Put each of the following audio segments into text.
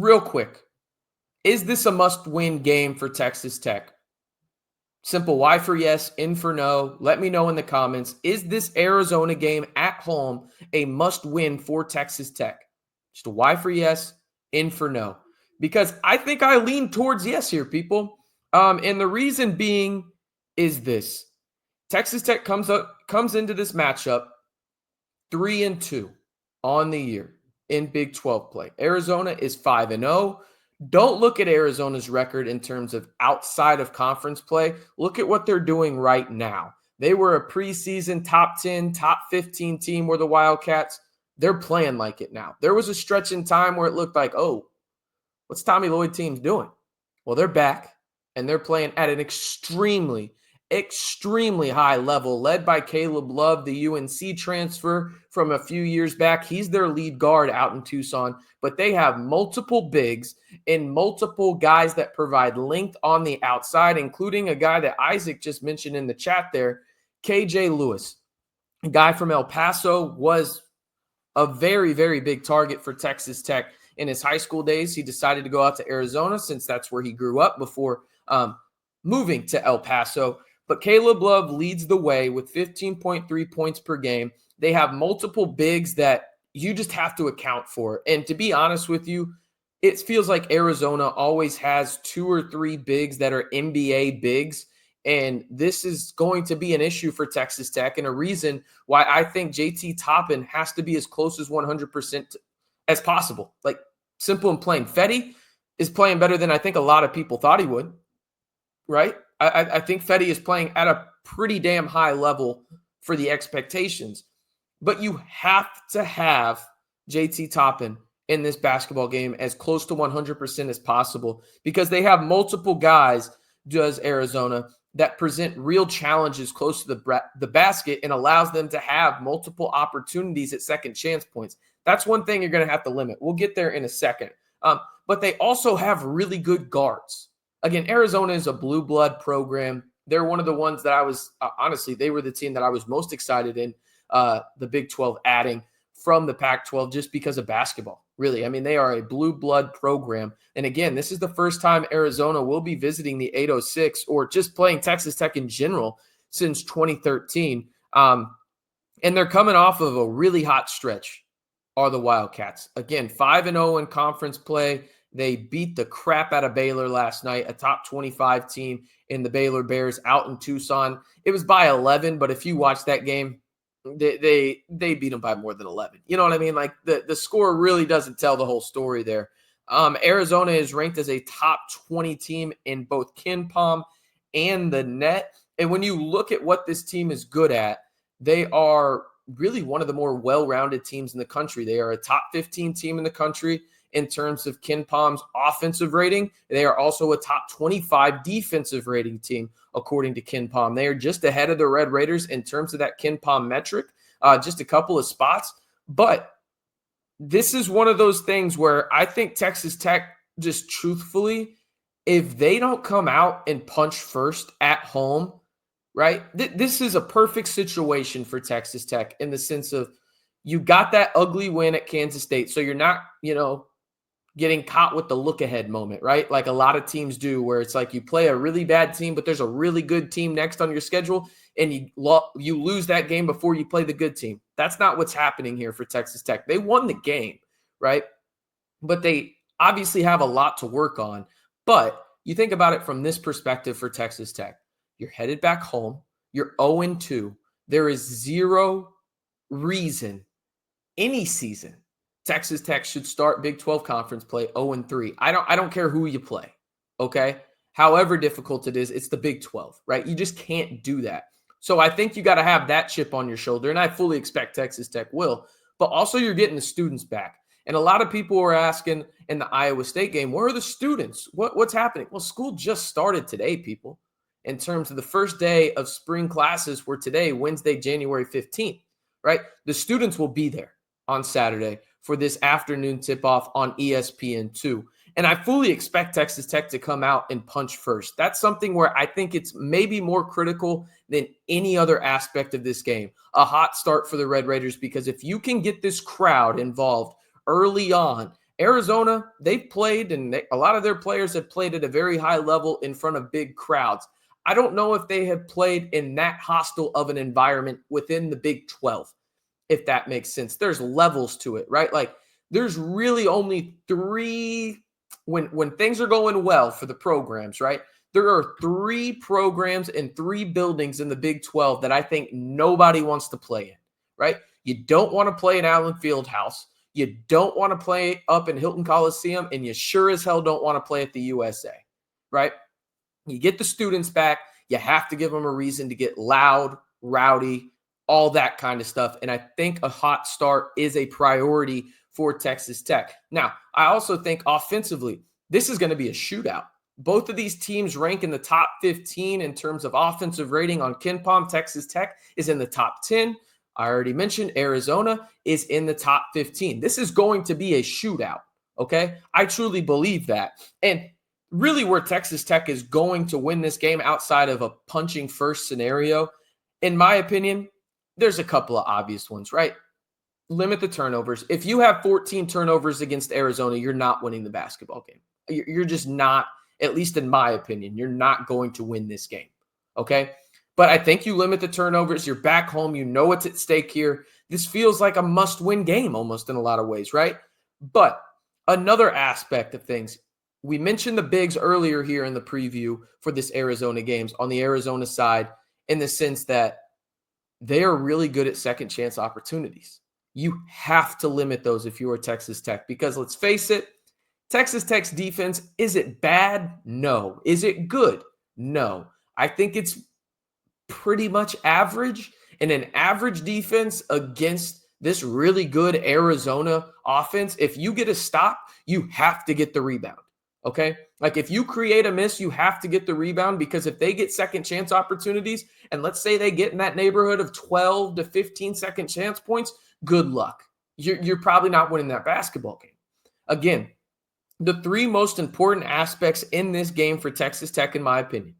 real quick, is this a must-win game for Texas Tech? Simple Y for yes, N for no. Let me know in the comments. Is this Arizona game at home a must-win for Texas Tech? Just a Y for yes, N for no. Because I think I lean towards yes here, people. And the reason being is this. Texas Tech comes into this matchup 3-2 on the year in Big 12 play. Arizona is 5-0. Don't look at Arizona's record in terms of outside of conference play. Look at what they're doing right now. They were a preseason top 10, top 15 team were the Wildcats. They're playing like it now. There was a stretch in time where it looked like, oh, what's Tommy Lloyd team's doing? Well, they're back, and they're playing at an extremely high level, led by Caleb Love, the UNC transfer from a few years back. He's their lead guard out in Tucson, but they have multiple bigs and multiple guys that provide length on the outside, including a guy that Isaac just mentioned in the chat there, KJ Lewis. A guy from El Paso, was a very, very big target for Texas Tech in his high school days. He decided to go out to Arizona since that's where he grew up before moving to El Paso. But Caleb Love leads the way with 15.3 points per game. They have multiple bigs that you just have to account for. And to be honest with you, it feels like Arizona always has 2 or 3 bigs that are NBA bigs. And this is going to be an issue for Texas Tech, and a reason why I think JT Toppin has to be as close as 100% as possible. Like, simple and plain. Fetty is playing better than I think a lot of people thought he would, right? I think Fetty is playing at a pretty damn high level for the expectations. But you have to have JT Toppin in this basketball game as close to 100% as possible, because they have multiple guys, does Arizona, that present real challenges close to the basket and allows them to have multiple opportunities at second chance points. That's one thing you're going to have to limit. We'll get there in a second. But they also have really good guards. Again, Arizona is a blue blood program. They're one of the ones that I was, honestly, they were the team that I was most excited in the Big 12 adding from the Pac-12 just because of basketball. Really, I mean, they are a blue blood program. And again, this is the first time Arizona will be visiting the 806 or just playing Texas Tech in general since 2013. And they're coming off of a really hot stretch, are the Wildcats. Again, 5-0 in conference play. They beat the crap out of Baylor last night, a top 25 team in the Baylor Bears out in Tucson. It was by 11, but if you watch that game, they beat them by more than 11. You know what I mean? Like, the score really doesn't tell the whole story there. Arizona is ranked as a top 20 team in both KenPom and the net. And when you look at what this team is good at, they are really one of the more well-rounded teams in the country. They are a top 15 team in the country in terms of KenPom's offensive rating. They are also a top 25 defensive rating team, according to KenPom. They are just ahead of the Red Raiders in terms of that KenPom metric, just a couple of spots. But this is one of those things where I think Texas Tech, just truthfully, if they don't come out and punch first at home, right, this is a perfect situation for Texas Tech in the sense of you got that ugly win at Kansas State, so you're not, getting caught with the look-ahead moment, right? Like a lot of teams do, where it's like you play a really bad team, but there's a really good team next on your schedule, and you lose that game before you play the good team. That's not what's happening here for Texas Tech. They won the game, right? But they obviously have a lot to work on. But you think about it from this perspective for Texas Tech. You're headed back home. You're 0-2. There is zero reason any season Texas Tech should start Big 12 conference play 0-3. I don't care who you play, okay? However difficult it is, it's the Big 12, right? You just can't do that. So I think you got to have that chip on your shoulder, and I fully expect Texas Tech will. But also you're getting the students back. And a lot of people were asking in the Iowa State game, where are the students? What's happening? Well, school just started today, people. In terms of the first day of spring classes were today, Wednesday, January 15th, right? The students will be there on Saturday for this afternoon tip-off on ESPN2. And I fully expect Texas Tech to come out and punch first. That's something where I think it's maybe more critical than any other aspect of this game. A hot start for the Red Raiders, because if you can get this crowd involved early on Arizona, they've played, and a lot of their players have played at a very high level in front of big crowds. I don't know if they have played in that hostile of an environment within the Big 12, if that makes sense. There's levels to it, right? Like there's really only three when things are going well for the programs, right? There are three programs and three buildings in the Big 12 that I think nobody wants to play in, right? You don't want to play in Allen Fieldhouse. You don't want to play up in Hilton Coliseum, and you sure as hell don't want to play at the USA, right? You get the students back. You have to give them a reason to get loud, rowdy, all that kind of stuff. And I think a hot start is a priority for Texas Tech. Now, I also think offensively, this is going to be a shootout. Both of these teams rank in the top 15 in terms of offensive rating on KenPom. Texas Tech is in the top 10. I already mentioned Arizona is in the top 15. This is going to be a shootout, okay? I truly believe that. And really where Texas Tech is going to win this game outside of a punching first scenario, in my opinion, there's a couple of obvious ones, right? Limit the turnovers. If you have 14 turnovers against Arizona, you're not winning the basketball game. You're just not, at least in my opinion, you're not going to win this game, okay? But I think you limit the turnovers. You're back home. You know what's at stake here. This feels like a must-win game almost in a lot of ways, right? But another aspect of things, we mentioned the bigs earlier here in the preview for this Arizona games on the Arizona side in the sense that they are really good at second chance opportunities. You have to limit those if you are Texas Tech because let's face it, Texas Tech's defense, is it bad? No. Is it good? No. I think it's pretty much average, and an average defense against this really good Arizona offense, if you get a stop, you have to get the rebound, okay? Like if you create a miss, you have to get the rebound because if they get second chance opportunities, and let's say they get in that neighborhood of 12 to 15 second chance points, good luck. You're probably not winning that basketball game. Again, the three most important aspects in this game for Texas Tech, in my opinion,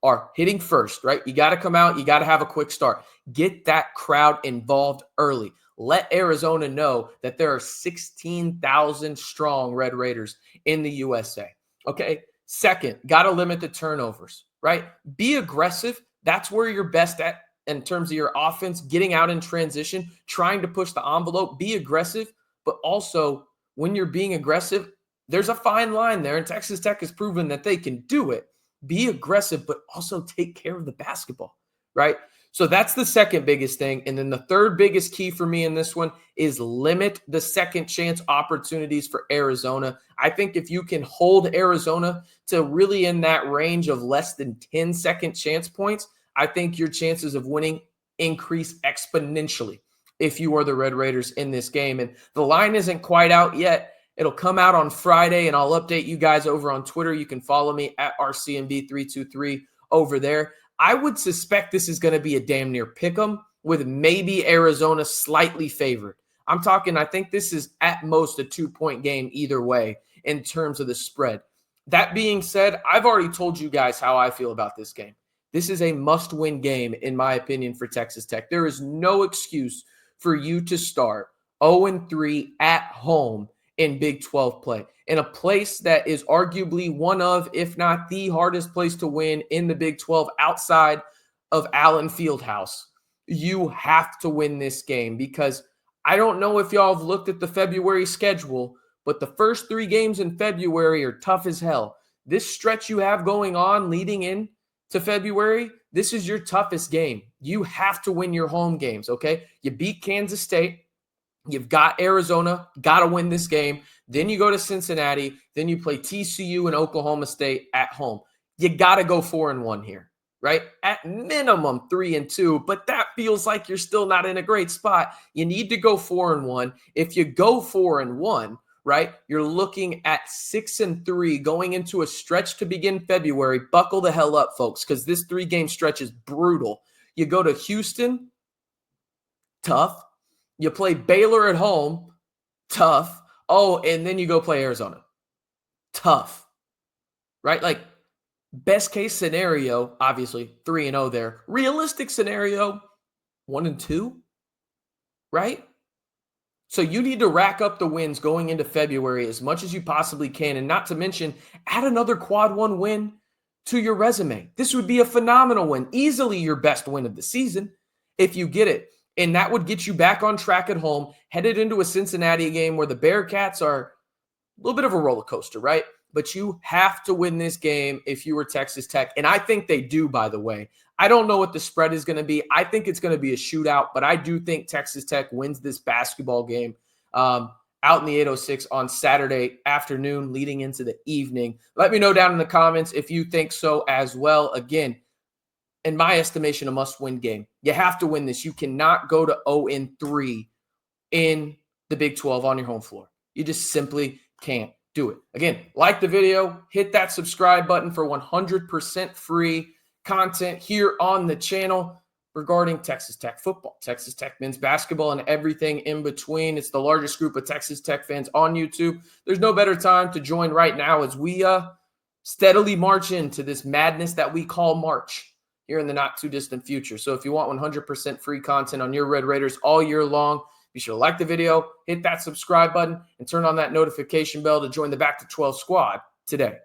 are hitting first, right? You got to come out. You got to have a quick start. Get that crowd involved early. Let Arizona know that there are 16,000 strong Red Raiders in the USA. Okay. Second, got to limit the turnovers, right? Be aggressive. That's where you're best at in terms of your offense, getting out in transition, trying to push the envelope. Be aggressive, but also when you're being aggressive, there's a fine line there, and Texas Tech has proven that they can do it. Be aggressive, but also take care of the basketball, right? So that's the second biggest thing. And then the third biggest key for me in this one is limit the second chance opportunities for Arizona. I think if you can hold Arizona to really in that range of less than 10 second chance points, I think your chances of winning increase exponentially if you are the Red Raiders in this game. And the line isn't quite out yet. It'll come out on Friday, and I'll update you guys over on Twitter. You can follow me at RCMB323 over there. I would suspect this is going to be a damn near pick'em with maybe Arizona slightly favored. I'm talking, I think this is at most a 2-point game either way in terms of the spread. That being said, I've already told you guys how I feel about this game. This is a must-win game, in my opinion, for Texas Tech. There is no excuse for you to start 0-3 at home in Big 12 play, in a place that is arguably one of, if not the hardest place to win in the Big 12 outside of Allen Fieldhouse. You have to win this game because I don't know if y'all have looked at the February schedule, but the first 3 games in February are tough as hell. This stretch you have going on leading in to February, this is your toughest game. You have to win your home games, okay? You beat Kansas State. You've got Arizona, got to win this game. Then you go to Cincinnati. Then you play TCU and Oklahoma State at home. You got to go 4-1 here, right? At minimum 3-2, but that feels like you're still not in a great spot. You need to go 4-1. If you go 4-1, right, you're looking at 6-3 going into a stretch to begin February. Buckle the hell up, folks, because this 3-game stretch is brutal. You go to Houston, tough. You play Baylor at home, tough. Oh, and then you go play Arizona, tough, right? Like best case scenario, obviously 3-0 there. Realistic scenario, 1-2, right? So you need to rack up the wins going into February as much as you possibly can. And not to mention, add another quad one win to your resume. This would be a phenomenal win, easily your best win of the season if you get it. And that would get you back on track at home, headed into a Cincinnati game where the Bearcats are a little bit of a roller coaster, right? But you have to win this game if you were Texas Tech. And I think they do, by the way. I don't know what the spread is going to be. I think it's going to be a shootout, but I do think Texas Tech wins this basketball game out in the 806 on Saturday afternoon leading into the evening. Let me know down in the comments if you think so as well. Again, in my estimation, a must-win game. You have to win this. You cannot go to 0-3 in the Big 12 on your home floor. You just simply can't do it. Again, like the video, hit that subscribe button for 100% free content here on the channel regarding Texas Tech football, Texas Tech men's basketball, and everything in between. It's the largest group of Texas Tech fans on YouTube. There's no better time to join right now as we steadily march into this madness that we call March here in the not too distant future. So if you want 100% free content on your Red Raiders all year long, be sure to like the video, hit that subscribe button, and turn on that notification bell to join the Back to 12 squad today.